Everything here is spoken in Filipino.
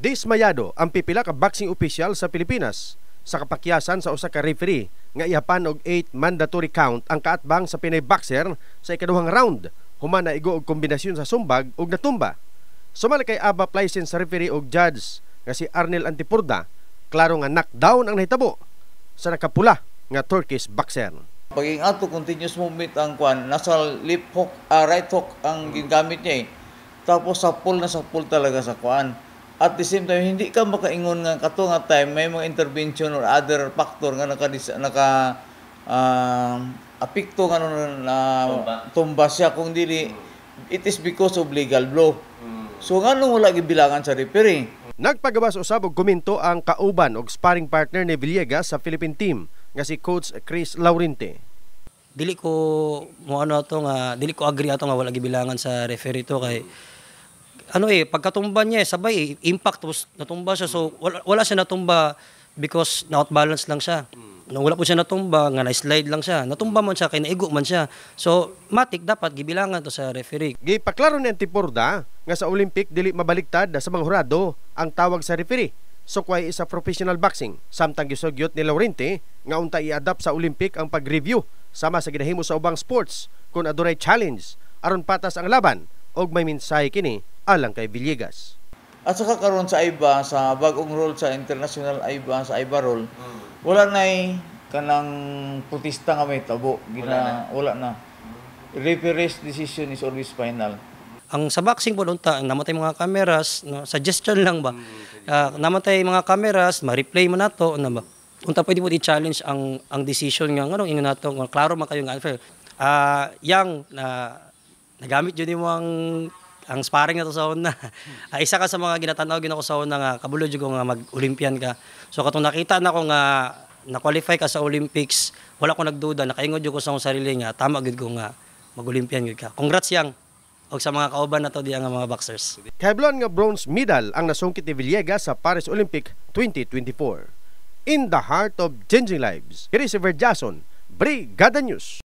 Dismayado ang pipila ka boxing opisyal sa Pilipinas sa kapakyasan sa usa ka referee nga ihapan og 8 mandatory count ang kaatbang sa Pinay boxer sa ikaduhang round human na igo og kombinasyon sa sumbag ug natumba. Sumala kay ABAP license referee og judge nga si Arnel Antipurda, klaro nga knockdown ang nahitabo sa nakapula nga Turkish boxer. Paging ato continuous movement ang kwan, nasa left hook, right hook ang gingamit niya Tapos sa pull talaga sa kwan. At the same time, hindi ka makaingon nga kato nga time may mga intervention or other factor nga apikto nga tumba siya kung dili it is because of legal blow. So nga nung wala gibilangan sa referee. Nagpagawas usab og komento ang kauban og sparring partner ni Villegas sa Philippine team nga si Coach Chris Laurente. Dili ko agree ato nga wala gibilangan sa referee to kay pagkatumba niya sabay impact tapos natumba siya, so wala siya natumba because na-outbalance lang siya. Nung wala po siya natumba nga na-slide lang siya, natumba man siya kay naigo man siya, so matik dapat gibilangan to sa referee. Gipaklaro ni Antipurda nga sa Olympic dili mabaliktad sa mga hurado ang tawag sa referee. So kuay isa professional boxing. Samtang gisugyot ni Laurente nga unta i-adapt sa Olympic ang pag-review sama sa ginahimo sa ubang sports kung adunay challenge aron patas ang laban og may mensahe kini alang kay Villegas. At saka karon sa AIBA, sa bagong rule sa international AIBA, sa AIBA rule, wala na kanang protesta nga may tabo. Wala na. Referee's decision is always final. Ang sa boxing po unta, namatay mga cameras, suggestion lang ba? Namatay mga cameras, ma-replay mo nato na ba? Unta pwede mo i-challenge ang decision nga nganong ingon nato, klaro man kayo nga unfair. Nagamit yun mo ang sparring na to sa una. Isa ka sa mga ginatanaw ko sa una nga kabulo jud ko nga mag-Olympian ka. So katong nakita na ko nga na-qualify ka sa Olympics, wala ko nagduda, nakaingod jud ko sa akong sarili nga tama gid ko nga mag-Olympian gid ka. Congrats yang og sa mga kauban nato diya nga mga boxers. Kahibaluan nga bronze medal ang nasungkit ni Villegas sa Paris Olympic 2024. In the heart of changing lives, Chris Verjason, Brigada News.